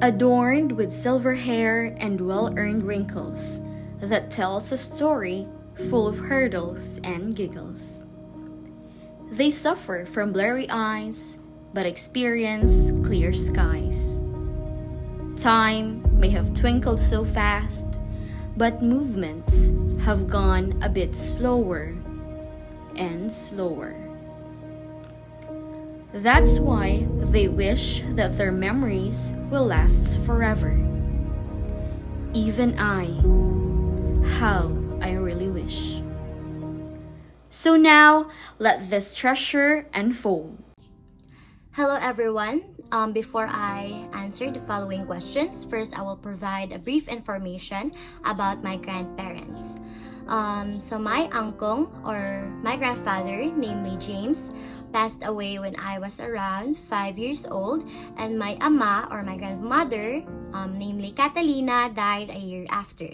adorned with silver hair and well-earned wrinkles that tells a story full of hurdles and giggles. They suffer from blurry eyes, but experience clear skies. Time may have twinkled so fast, but movements have gone a bit slower and slower. That's why they wish that their memories will last forever. Even I, how I really wish. So now, let this treasure unfold. Hello everyone. Before I answer the following questions, first I will provide a brief information about my grandparents. So my uncle or my grandfather, namely James, passed away when I was around 5 years old, and my ama or my grandmother, namely Catalina, died a year after.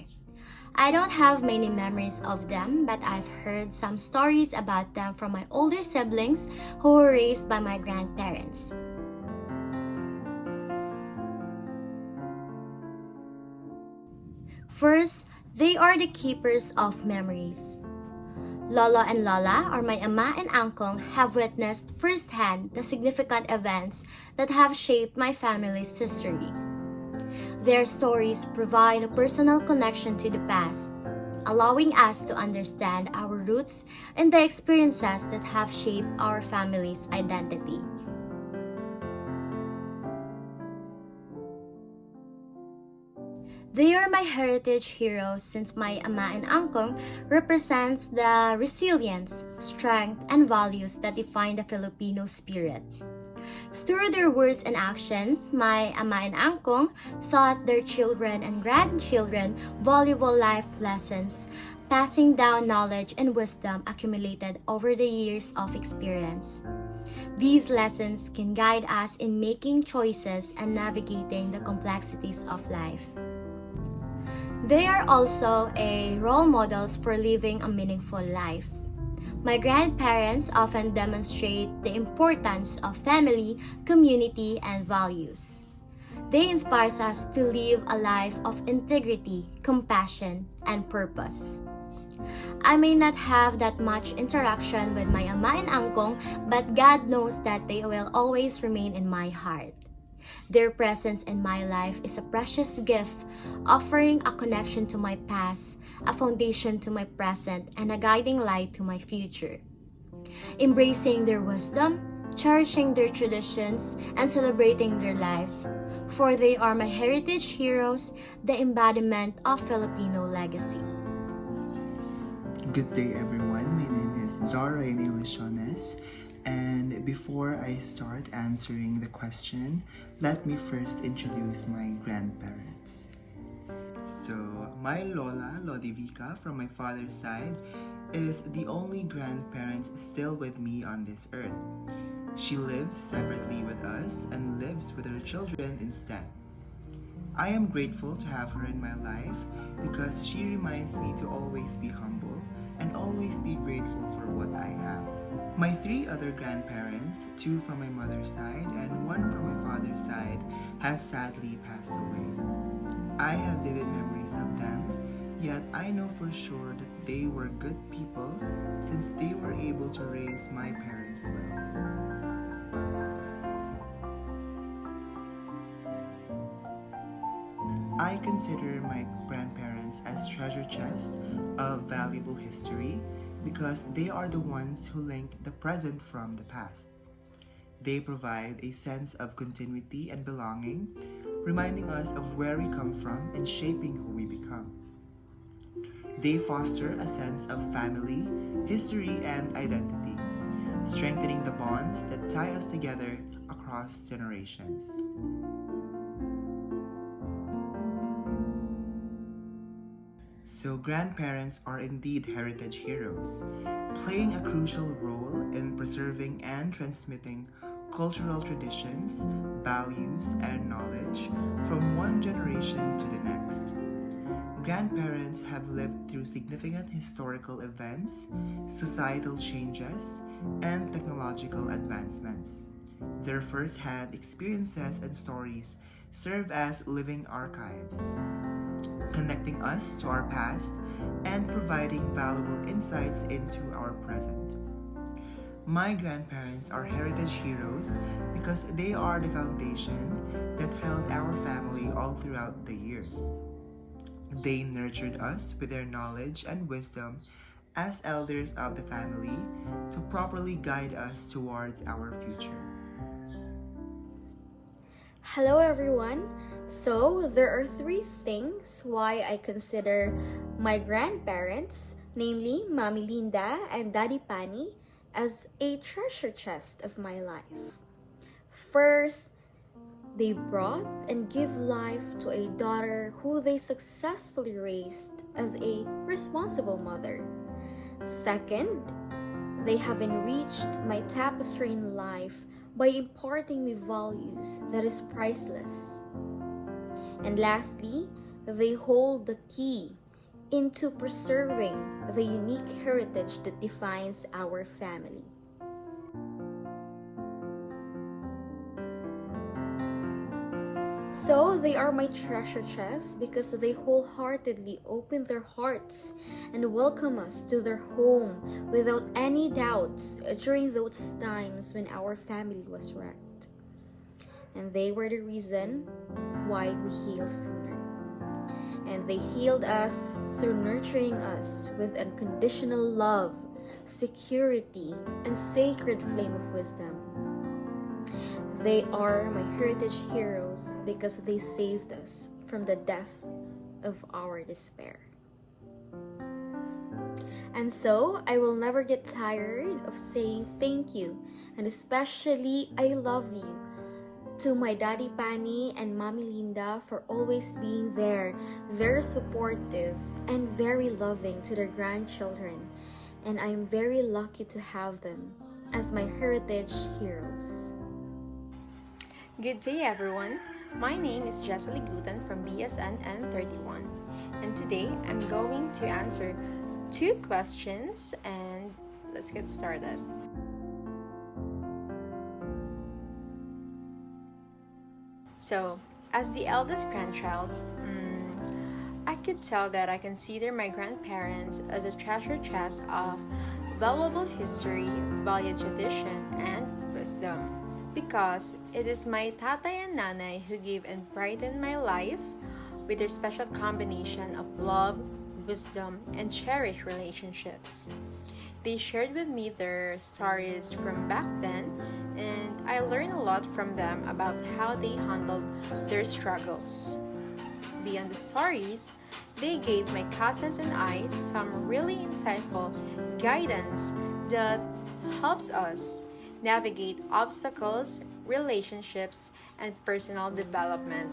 I don't have many memories of them, but I've heard some stories about them from my older siblings who were raised by my grandparents. First, they are the keepers of memories. Lolo and Lola, or my ama and uncle, have witnessed firsthand the significant events that have shaped my family's history. Their stories provide a personal connection to the past, allowing us to understand our roots and the experiences that have shaped our family's identity. They are my heritage heroes since my ama and uncle represents the resilience, strength, and values that define the Filipino spirit. Through their words and actions, my ama and uncle taught their children and grandchildren valuable life lessons, passing down knowledge and wisdom accumulated over the years of experience. These lessons can guide us in making choices and navigating the complexities of life. They are also role models for living a meaningful life. My grandparents often demonstrate the importance of family, community, and values. They inspire us to live a life of integrity, compassion, and purpose. I may not have that much interaction with my ama and uncle, but God knows that they will always remain in my heart. Their presence in my life is a precious gift, offering a connection to my past, a foundation to my present, and a guiding light to my future. Embracing their wisdom, cherishing their traditions, and celebrating their lives, for they are my heritage heroes, the embodiment of Filipino legacy. Good day, everyone. My name is Zara Lishones, and before I start answering the question, let me first introduce my grandparents. So, my Lola, Lodivica, from my father's side, is the only grandparent still with me on this earth. She lives separately with us and lives with her children instead. I am grateful to have her in my life because she reminds me to always be humble and always be grateful for what I have. My three other grandparents, two from my mother's side and one from my father's side, has sadly passed away. I have vivid memories of them, yet I know for sure that they were good people since they were able to raise my parents well. I consider my grandparents as treasure chests of valuable history because they are the ones who link the present from the past. They provide a sense of continuity and belonging, reminding us of where we come from and shaping who we become. They foster a sense of family, history, and identity, strengthening the bonds that tie us together across generations. So grandparents are indeed heritage heroes, playing a crucial role in preserving and transmitting cultural traditions, values, and knowledge from one generation to the next. Grandparents have lived through significant historical events, societal changes, and technological advancements. Their first-hand experiences and stories serve as living archives, connecting us to our past and providing valuable insights into our present. My grandparents are heritage heroes because they are the foundation that held our family all throughout the years. They nurtured us with their knowledge and wisdom as elders of the family to properly guide us towards our future. Hello everyone. So, there are three things why I consider my grandparents, namely Mommy Linda and Daddy Pani, as a treasure chest of my life. First, they brought and give life to a daughter who they successfully raised as a responsible mother. Second, they have enriched my tapestry in life by imparting me values that is priceless. And lastly, they hold the key into preserving the unique heritage that defines our family. So, they are my treasure chest because they wholeheartedly open their hearts and welcome us to their home without any doubts during those times when our family was wrecked. And they were the reason why we heal sooner. And they healed us through nurturing us with unconditional love, security, and sacred flame of wisdom. They are my heritage heroes because they saved us from the death of our despair. And so, I will never get tired of saying thank you, and especially I love you to my Daddy Pani and Mommy Linda for always being there, very supportive and very loving to their grandchildren. And I am very lucky to have them as my heritage heroes. Good day everyone, my name is Jesselie Guten from BSN N31 and today I'm going to answer 2 questions and let's get started. So, as the eldest grandchild, I could tell that I consider my grandparents as a treasure chest of valuable history, valued tradition, and wisdom. Because it is my tatay and nanay who gave and brightened my life with their special combination of love, wisdom, and cherished relationships. They shared with me their stories from back then, and I learned a lot from them about how they handled their struggles. Beyond the stories, they gave my cousins and I some really insightful guidance that helps us navigate obstacles, relationships, and personal development.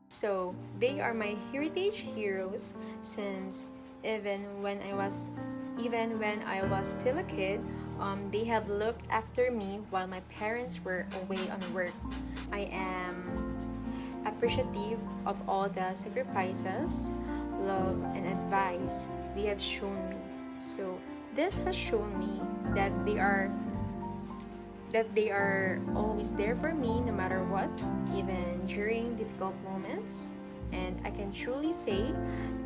So, they are my heritage heroes since even when I was still a kid, they have looked after me while my parents were away on work. I am appreciative of all the sacrifices, love, and advice they have shown me. So this has shown me that they are always there for me no matter what, even during difficult moments. And I can truly say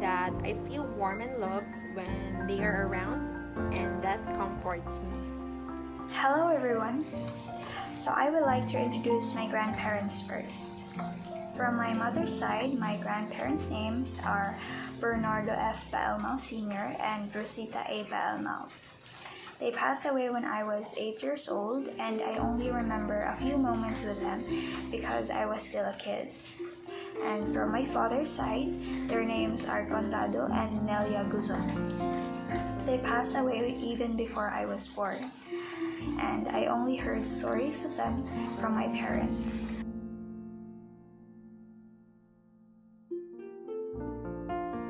that I feel warm and loved when they are around, and that comforts me. Hello everyone. So I would like to introduce my grandparents first. From my mother's side, my grandparents' names are Bernardo F. Baelmao Sr. and Rosita A. Baelmao. They passed away when I was 8 years old, and I only remember a few moments with them because I was still a kid. And from my father's side, their names are Contado and Nelia Guzon. They passed away even before I was born, and I only heard stories of them from my parents.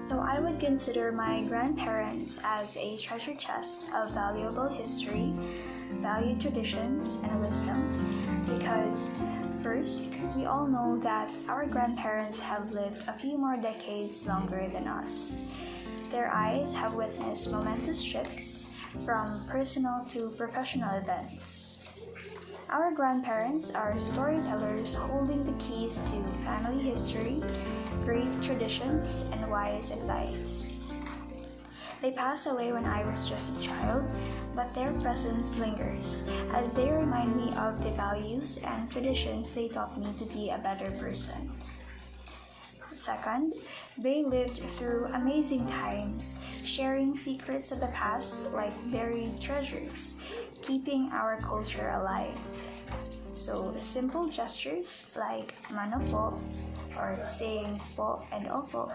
So I would consider my grandparents as a treasure chest of valuable history, valued traditions, and wisdom because first, we all know that our grandparents have lived a few more decades longer than us. Their eyes have witnessed momentous shifts from personal to professional events. Our grandparents are storytellers holding the keys to family history, great traditions, and wise advice. They passed away when I was just a child, but their presence lingers as they remind me of the values and traditions they taught me to be a better person. Second, they lived through amazing times, sharing secrets of the past like buried treasures, keeping our culture alive. So, simple gestures like mano po or saying po and opo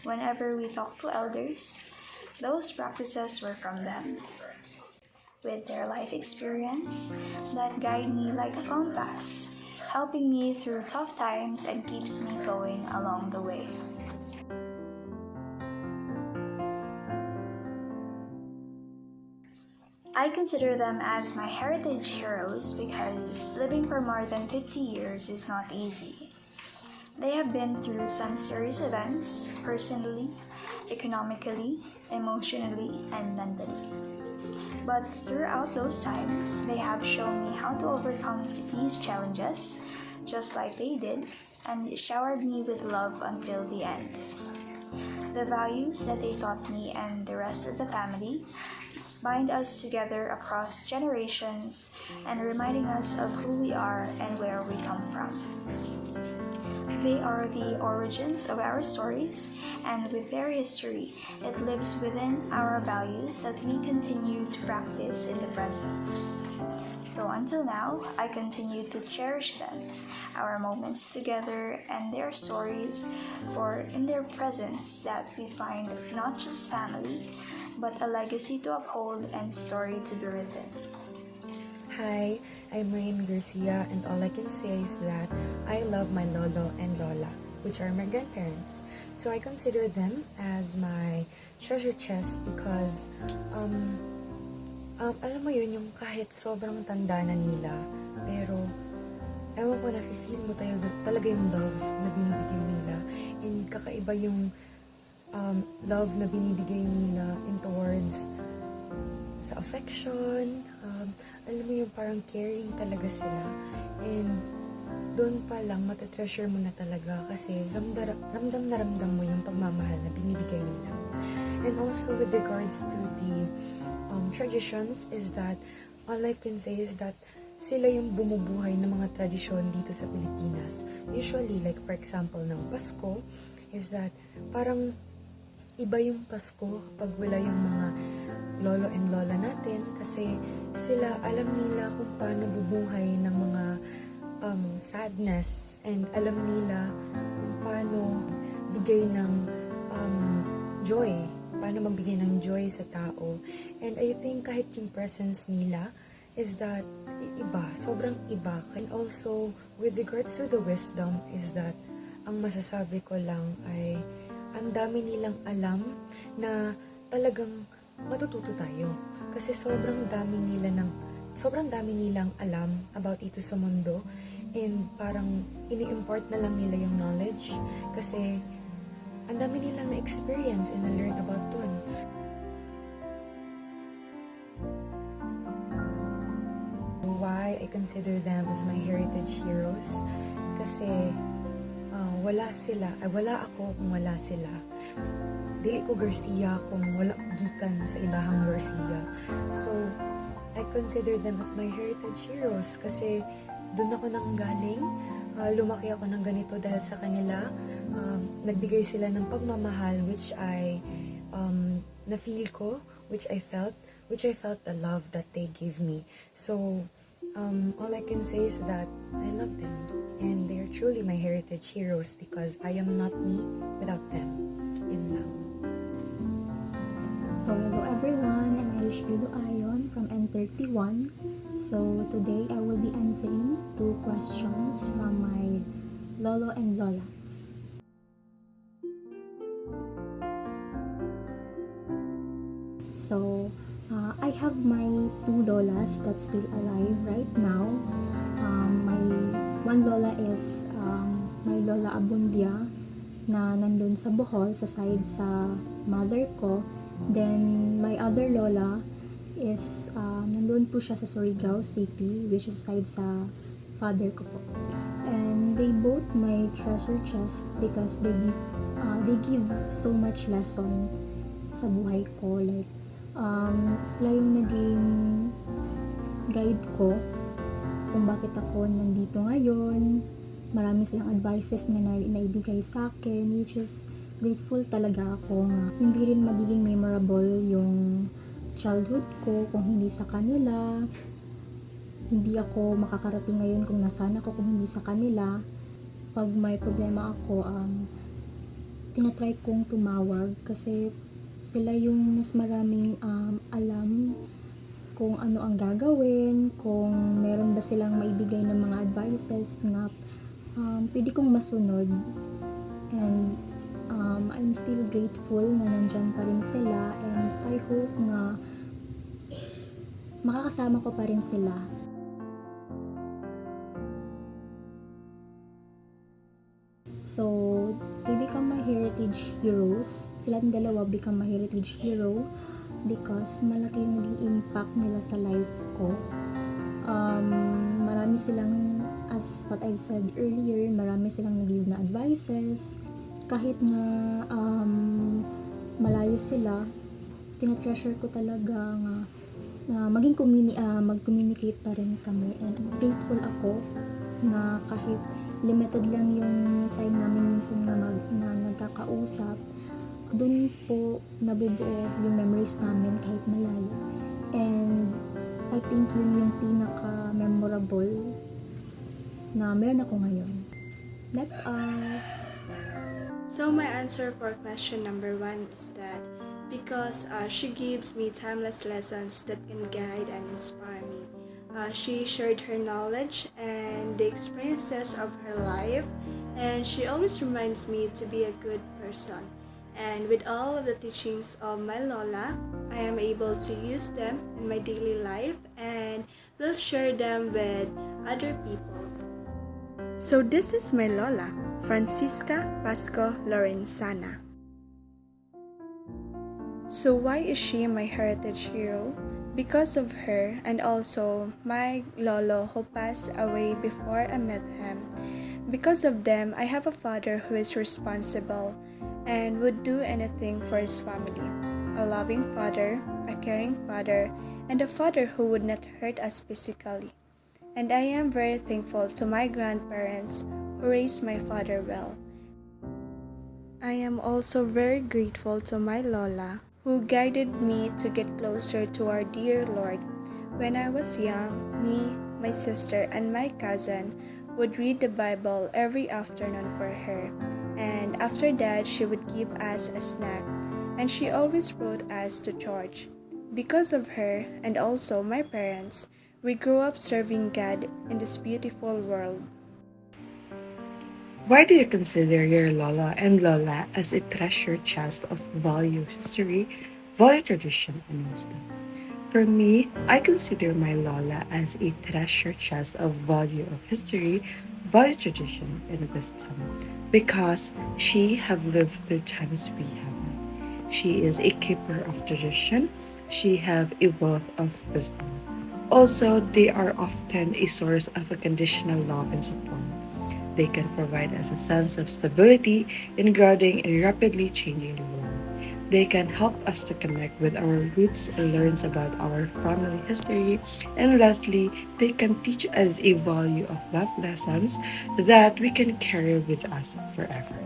whenever we talk to elders, those practices were from them. With their life experience that guide me like a compass, helping me through tough times and keeps me going along the way. I consider them as my heritage heroes because living for more than 50 years is not easy. They have been through some serious events, personally, economically, emotionally, and mentally. But throughout those times, they have shown me how to overcome these challenges, just like they did, and showered me with love until the end. The values that they taught me and the rest of the family bind us together across generations and reminding us of who we are and where we come from. They are the origins of our stories, and with their history, it lives within our values that we continue to practice in the present. So until now, I continue to cherish them, our moments together, and their stories, for in their presence that we find not just family, but a legacy to uphold and story to be written. Hi, I'm Rain Garcia, and all I can say is that I love my Lolo and Lola, which are my grandparents. So I consider them as my treasure chest because, alam mo yun, yung kahit sobrang tanda na nila, pero ewan ko, nafe-feel mo talaga yung love na binibigay nila. And kakaiba yung love na binibigay nila in towards sa affection, alam mo yung parang caring talaga sila. And doon pa lang, matatreasure mo na talaga kasi ramdam na ramdam mo yung pagmamahal na binibigay nila. And also with regards to the traditions is that, all I can say is that sila yung bumubuhay ng mga tradisyon dito sa Pilipinas. Usually, like for example, ng Pasko, is that parang iba yung Pasko kapag wala yung mga lolo and lola natin kasi sila alam nila kung paano bubuhay ng mga sadness and alam nila kung paano bigay ng joy, paano magbigay ng joy sa tao. And I think kahit yung presence nila is that iba, sobrang iba. And also with regards to the wisdom is that ang masasabi ko lang ay ang dami nilang alam na talagang matututo tayo. Kasi sobrang dami nilang alam about ito sa mundo and parang ini-import na lang nila yung knowledge kasi ang dami nilang na-experience and na-learn about dun. Why I consider them as my heritage heroes? Kasi wala ako kung wala sila. Dili ko Garcia kung wala ko gikan sa ilahang Garcia. So, I consider them as my heritage heroes kasi doon ako nanggaling. Lumaki ako ng ganito dahil sa kanila. Nagbigay sila ng pagmamahal which I na-feel ko, which I felt the love that they gave me. So, all I can say is that I love them and they are truly my heritage heroes because I am not me without them. Yun lang. So, hello everyone, I'm Irish Bilo Ayon from N31. So, today I will be answering 2 questions from my Lolo and Lolas. So, I have my 2 Lolas that's still alive right now. My one Lola is my Lola Abundia na nandun sa Bohol sa side sa mother ko. Then, my other Lola is nandun po siya sa Surigao City, which is side sa father ko po. And they both my treasure chest because they give so much lesson sa buhay ko. Like, sila yung naging guide ko kung bakit ako nandito ngayon. Marami silang advices na naibigay sa akin, which is grateful talaga ako nga. Hindi rin magiging memorable yung childhood ko kung hindi sa kanila. Hindi ako makakarating ngayon kung nasaan ako kung hindi sa kanila. Pag may problema ako, tinatry kong tumawag kasi sila yung mas maraming alam kung ano ang gagawin, kung meron ba silang maibigay ng mga advices na pwede kong masunod. And I'm still grateful na nandyan pa rin sila, and I hope nga makakasama ko pa rin sila. So, they become my heritage heroes. Silang dalawa become my heritage hero because malaki yung naging impact nila sa life ko. Marami silang, as what I've said earlier, marami silang nag-give na advices. Kahit nga malayo sila, tinatreasure ko talaga nga na mag-communicate pa rin kami, and grateful ako na kahit limited lang yung time namin minsan na nagkakausap, dun po nabubuo yung memories namin kahit malayo. And I think yun yung pinaka-memorable na meron ako ngayon. That's all. So my answer for question number 1 is that because she gives me timeless lessons that can guide and inspire me. She shared her knowledge and the experiences of her life, and she always reminds me to be a good person. And with all of the teachings of my Lola, I am able to use them in my daily life and will share them with other people. So this is my Lola, Francisca Pasco Lorenzana. So why is she my heritage hero? Because of her, and also my Lolo who passed away before I met him. Because of them, I have a father who is responsible and would do anything for his family. A loving father, a caring father, and a father who would not hurt us physically. And I am very thankful to my grandparents who raised my father well. I am also very grateful to my Lola who guided me to get closer to our dear Lord. When I was young, me, my sister, and my cousin would read the Bible every afternoon for her. And after that, she would give us a snack, and she always brought us to church. Because of her, and also my parents, we grew up serving God in this beautiful world. Why do you consider your Lola and Lola as a treasure chest of value, history, value, tradition, and wisdom? For me, I consider my Lola as a treasure chest of value of history, value, tradition, and wisdom because she have lived through times we haven't. She is a keeper of tradition. She have a wealth of wisdom. Also, they are often a source of unconditional love and support. They can provide us a sense of stability in grounding a rapidly changing world. They can help us to connect with our roots and learn about our family history. And lastly, they can teach us a value of life lessons that we can carry with us forever.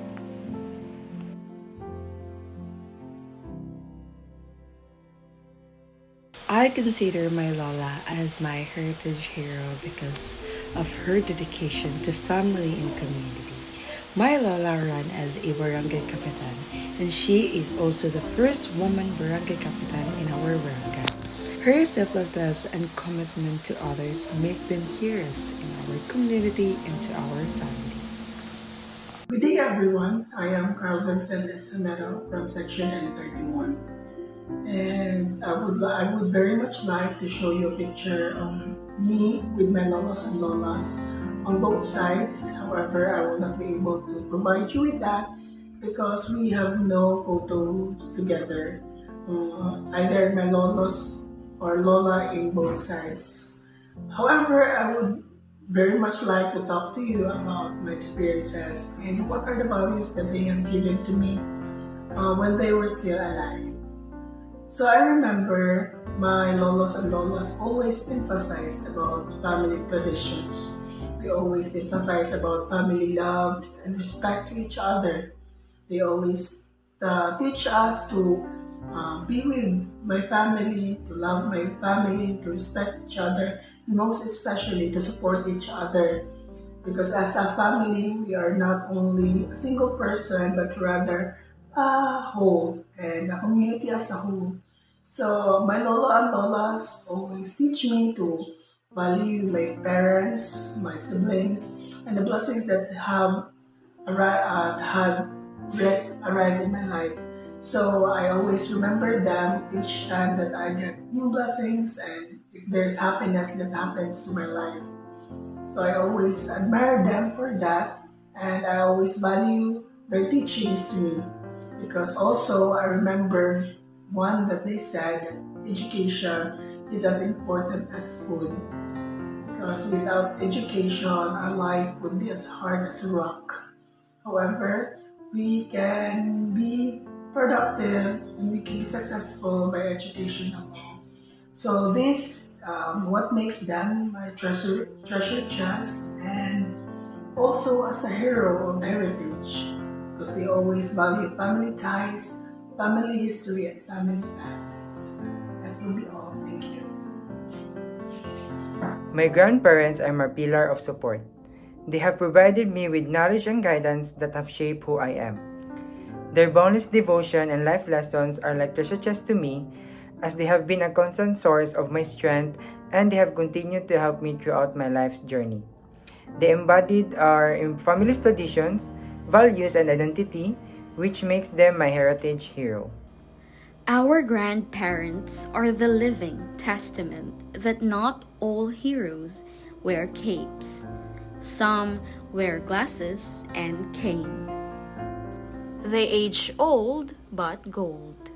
I consider my Lola as my heritage hero because of her dedication to family and community. My Lola ran as a barangay kapitan, and she is also the first woman barangay kapitan in our barangay. Her selflessness and commitment to others make them heroes in our community and to our family. Good day everyone, I am Carl Vincent Escamero from Section N31. And I would very much like to show you a picture of me with my lolos and lolas on both sides. However, I will not be able to provide you with that because we have no photos together. Either my lolos or Lola in both sides. However, I would very much like to talk to you about my experiences and what are the values that they have given to me when they were still alive. So I remember my lolos and lolas always emphasized about family traditions. They always emphasize about family love and respect to each other. They always teach us to be with my family, to love my family, to respect each other, and most especially to support each other. Because as a family, we are not only a single person, but rather a whole and a community as a whole. So my lolo and lolas always teach me to value my parents, my siblings, and the blessings that have arrived in my life. So I always remember them each time that I get new blessings and if there's happiness that happens to my life. So I always admire them for that and I always value their teachings to me because also I remember one that they said that education is as important as food because without education our life would be as hard as a rock. However, we can be productive and we can be successful by education alone. So this what makes them my treasure chest and also as a hero of heritage because they always value family ties, family history, and family past. That will be all. Thank you. My grandparents are my pillar of support. They have provided me with knowledge and guidance that have shaped who I am. Their boundless devotion and life lessons are like treasure chests to me, as they have been a constant source of my strength and they have continued to help me throughout my life's journey. They embodied our family's traditions, values, and identity, which makes them my heritage hero. Our grandparents are the living testament that not all heroes wear capes. Some wear glasses and cane. They age old but gold.